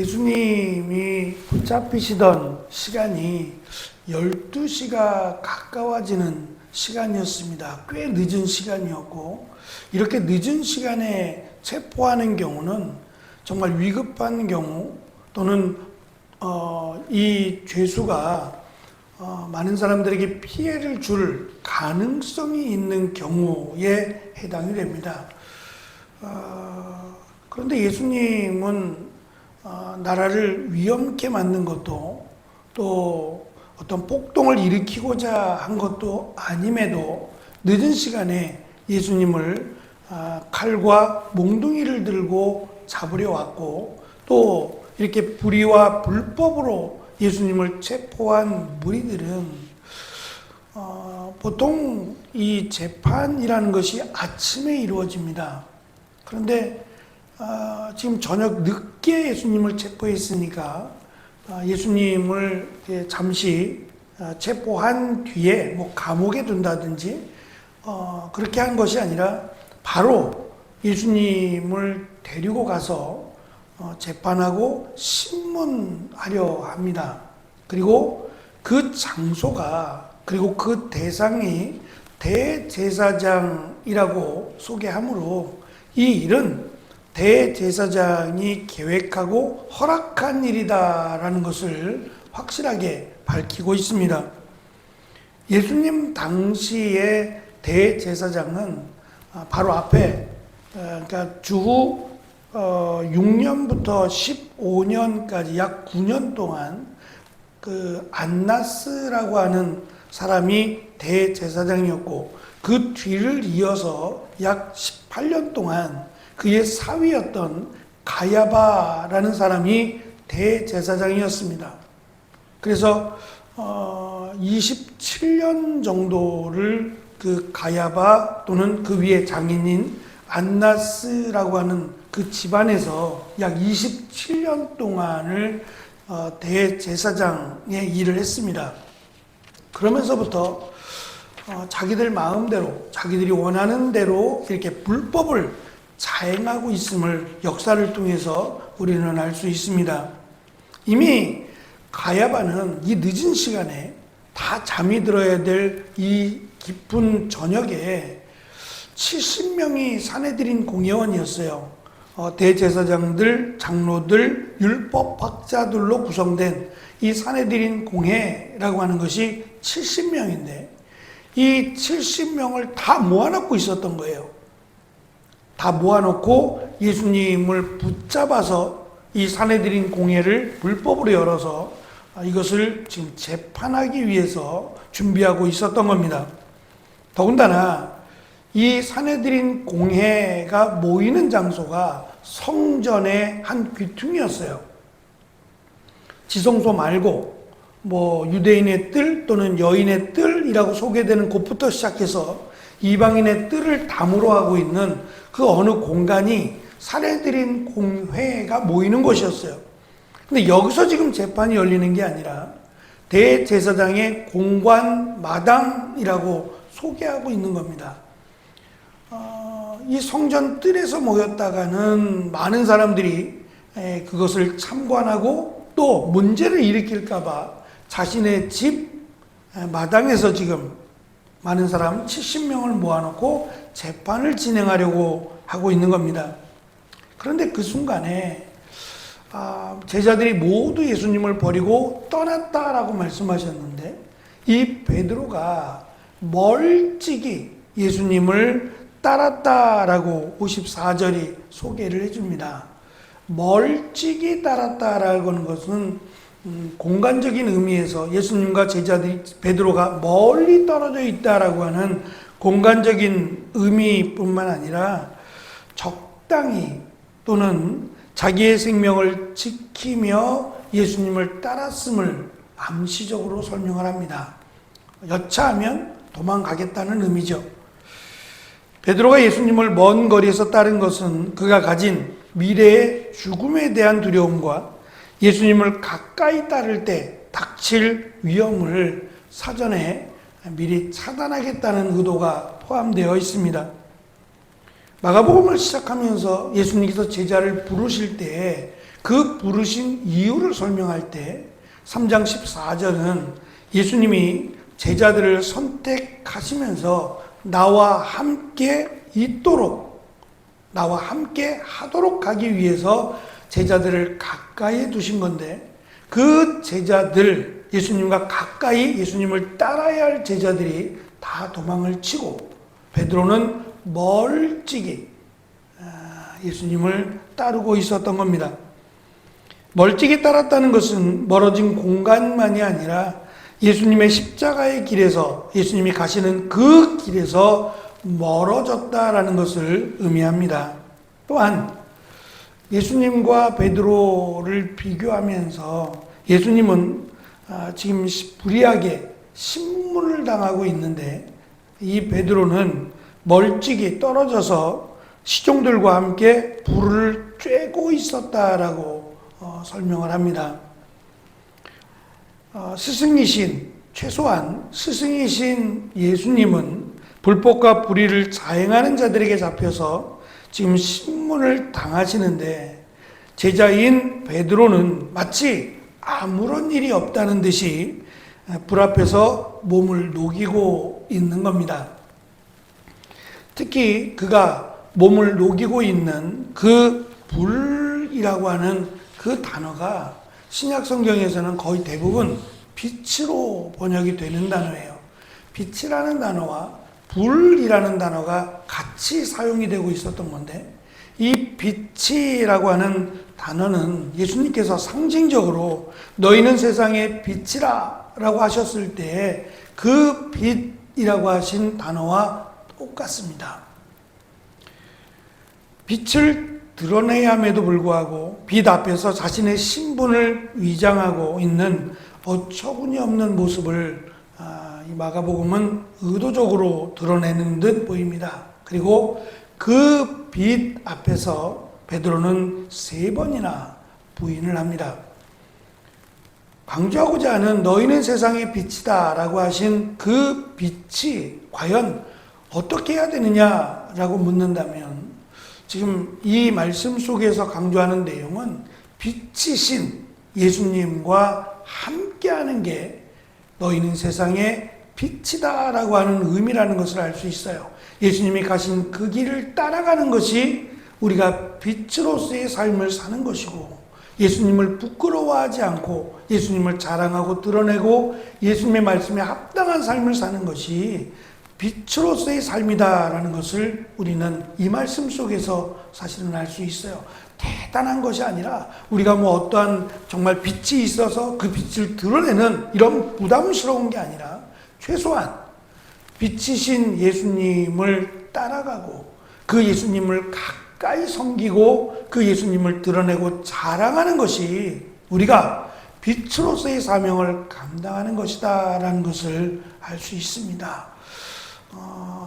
예수님이 붙잡히시던 시간이 12시가 가까워지는 시간이었습니다. 꽤 늦은 시간이었고, 이렇게 늦은 시간에 체포하는 경우는 정말 위급한 경우 또는 이 죄수가 많은 사람들에게 피해를 줄 가능성이 있는 경우에 해당이 됩니다. 그런데 예수님은 나라를 위험케 만든 것도 또 어떤 폭동을 일으키고자 한 것도 아님에도 늦은 시간에 예수님을 칼과 몽둥이를 들고 잡으려 왔고, 또 이렇게 불의와 불법으로 예수님을 체포한 무리들은 보통 이 재판이라는 것이 아침에 이루어집니다. 그런데 지금 저녁 늦게 예수님을 체포했으니까 예수님을 잠시 체포한 뒤에 뭐 감옥에 둔다든지 그렇게 한 것이 아니라 바로 예수님을 데리고 가서 재판하고 신문하려 합니다. 그리고 그 장소가, 그리고 그 대상이 대제사장이라고 소개하므로 이 일은 대제사장이 계획하고 허락한 일이다라는 것을 확실하게 밝히고 있습니다. 예수님 당시의 대제사장은 바로 앞에, 그러니까 주후 6년부터 15년까지 약 9년 동안 그 안나스라고 하는 사람이 대제사장이었고, 그 뒤를 이어서 약 18년 동안 그의 사위였던 가야바라는 사람이 대제사장이었습니다. 그래서 27년 정도를 그 가야바 또는 그 위에 장인인 안나스라고 하는 그 집안에서 약 27년 동안을 대제사장의 일을 했습니다. 그러면서부터 자기들 마음대로, 자기들이 원하는 대로 이렇게 불법을 자행하고 있음을 역사를 통해서 우리는 알 수 있습니다. 이미 가야바는 이 늦은 시간에 다 잠이 들어야 될 이 깊은 저녁에 70명이 사내들인 공회원이었어요. 대제사장들, 장로들, 율법학자들로 구성된 이 사내들인 공회라고 하는 것이 70명인데 이 70명을 다 모아놓고 있었던 거예요. 다 모아놓고 예수님을 붙잡아서 이 사내들인 공회를 불법으로 열어서 이것을 지금 재판하기 위해서 준비하고 있었던 겁니다. 더군다나 이 사내들인 공회가 모이는 장소가 성전의 한 귀퉁이였어요. 지성소 말고 뭐 유대인의 뜰 또는 여인의 뜰이라고 소개되는 곳부터 시작해서 이방인의 뜰을 담으로 하고 있는 그 어느 공간이 사내들인 공회가 모이는 곳이었어요. 근데 여기서 지금 재판이 열리는 게 아니라 대제사장의 공관 마당이라고 소개하고 있는 겁니다. 이 성전 뜰에서 모였다가는 많은 사람들이 그것을 참관하고 또 문제를 일으킬까봐 자신의 집 마당에서 지금 많은 사람 70명을 모아놓고 재판을 진행하려고 하고 있는 겁니다. 그런데 그 순간에 제자들이 모두 예수님을 버리고 떠났다라고 말씀하셨는데 이 베드로가 멀찍이 예수님을 따랐다라고 54절이 소개를 해줍니다. 멀찍이 따랐다라고 하는 것은 공간적인 의미에서 예수님과 제자들이 베드로가 멀리 떨어져 있다라고 하는 공간적인 의미뿐만 아니라 적당히 또는 자기의 생명을 지키며 예수님을 따랐음을 암시적으로 설명을 합니다. 여차하면 도망가겠다는 의미죠. 베드로가 예수님을 먼 거리에서 따른 것은 그가 가진 미래의 죽음에 대한 두려움과 예수님을 가까이 따를 때 닥칠 위험을 사전에 미리 차단하겠다는 의도가 포함되어 있습니다. 마가복음을 시작하면서 예수님께서 제자를 부르실 때 그 부르신 이유를 설명할 때 3장 14절은 예수님이 제자들을 선택하시면서 나와 함께 있도록, 나와 함께 하도록 하기 위해서 제자들을 가까이에 두신 건데, 그 제자들, 예수님과 가까이 예수님을 따라야 할 제자들이 다 도망을 치고 베드로는 멀찍이 예수님을 따르고 있었던 겁니다. 멀찍이 따랐다는 것은 멀어진 공간만이 아니라 예수님의 십자가의 길에서, 예수님이 가시는 그 길에서 멀어졌다라는 것을 의미합니다. 또한 예수님과 베드로를 비교하면서 예수님은 지금 불의하게 신문을 당하고 있는데, 이 베드로는 멀찍이 떨어져서 시종들과 함께 불을 쬐고 있었다라고 설명을 합니다. 최소한 스승이신 예수님은 불법과 불의를 자행하는 자들에게 잡혀서 지금 신문을 당하시는데, 제자인 베드로는 마치 아무런 일이 없다는 듯이 불 앞에서 몸을 녹이고 있는 겁니다. 특히 그가 몸을 녹이고 있는 그 불이라고 하는 그 단어가 신약 성경에서는 거의 대부분 빛으로 번역이 되는 단어예요. 빛이라는 단어와 불이라는 단어가 같이 사용이 되고 있었던 건데, 이 빛이라고 하는 단어는 예수님께서 상징적으로 너희는 세상의 빛이라 라고 하셨을 때 그 빛이라고 하신 단어와 똑같습니다. 빛을 드러내야 함에도 불구하고 빛 앞에서 자신의 신분을 위장하고 있는 어처구니 없는 모습을 이 마가복음은 의도적으로 드러내는 듯 보입니다. 그리고 그 빛 앞에서 베드로는 3번이나 부인을 합니다. 강조하고자 하는 너희는 세상의 빛이다 라고 하신 그 빛이 과연 어떻게 해야 되느냐라고 묻는다면, 지금 이 말씀 속에서 강조하는 내용은 빛이신 예수님과 함께하는 게 너희는 세상의 빛이다 라고 하는 의미라는 것을 알 수 있어요. 예수님이 가신 그 길을 따라가는 것이 우리가 빛으로서의 삶을 사는 것이고, 예수님을 부끄러워하지 않고 예수님을 자랑하고 드러내고 예수님의 말씀에 합당한 삶을 사는 것이 빛으로서의 삶이다라는 것을 우리는 이 말씀 속에서 사실은 알 수 있어요. 대단한 것이 아니라 우리가 어떠한 정말 빛이 있어서 그 빛을 드러내는 이런 부담스러운 게 아니라, 최소한 빛이신 예수님을 따라가고 그 예수님을 가까이 섬기고 그 예수님을 드러내고 자랑하는 것이 우리가 빛으로서의 사명을 감당하는 것이다 라는 것을 알 수 있습니다.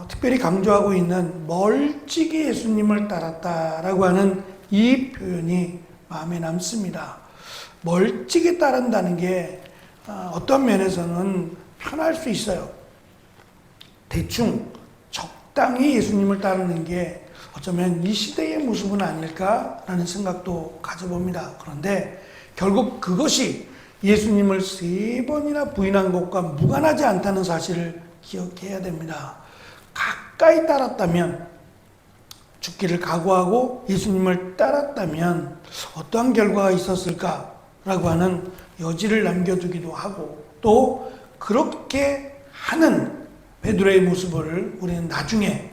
특별히 강조하고 있는 멀찍이 예수님을 따랐다라고 하는 이 표현이 마음에 남습니다. 멀찍이 따른다는 게 어떤 면에서는 편할 수 있어요. 대충 적당히 예수님을 따르는 게 어쩌면 이 시대의 모습은 아닐까라는 생각도 가져봅니다. 그런데 결국 그것이 예수님을 3번이나 부인한 것과 무관하지 않다는 사실을 기억해야 됩니다. 가까이 따랐다면, 죽기를 각오하고 예수님을 따랐다면 어떠한 결과가 있었을까라고 하는 여지를 남겨두기도 하고, 또 그렇게 하는 베드로의 모습을 우리는 나중에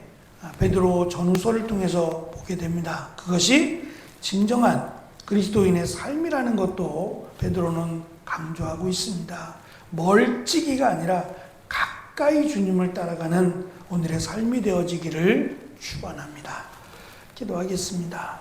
베드로 전후서를 통해서 보게 됩니다. 그것이 진정한 그리스도인의 삶이라는 것도 베드로는 강조하고 있습니다. 멀찍이가 아니라 가까이 주님을 따라가는 오늘의 삶이 되어지기를 축원합니다. 기도하겠습니다.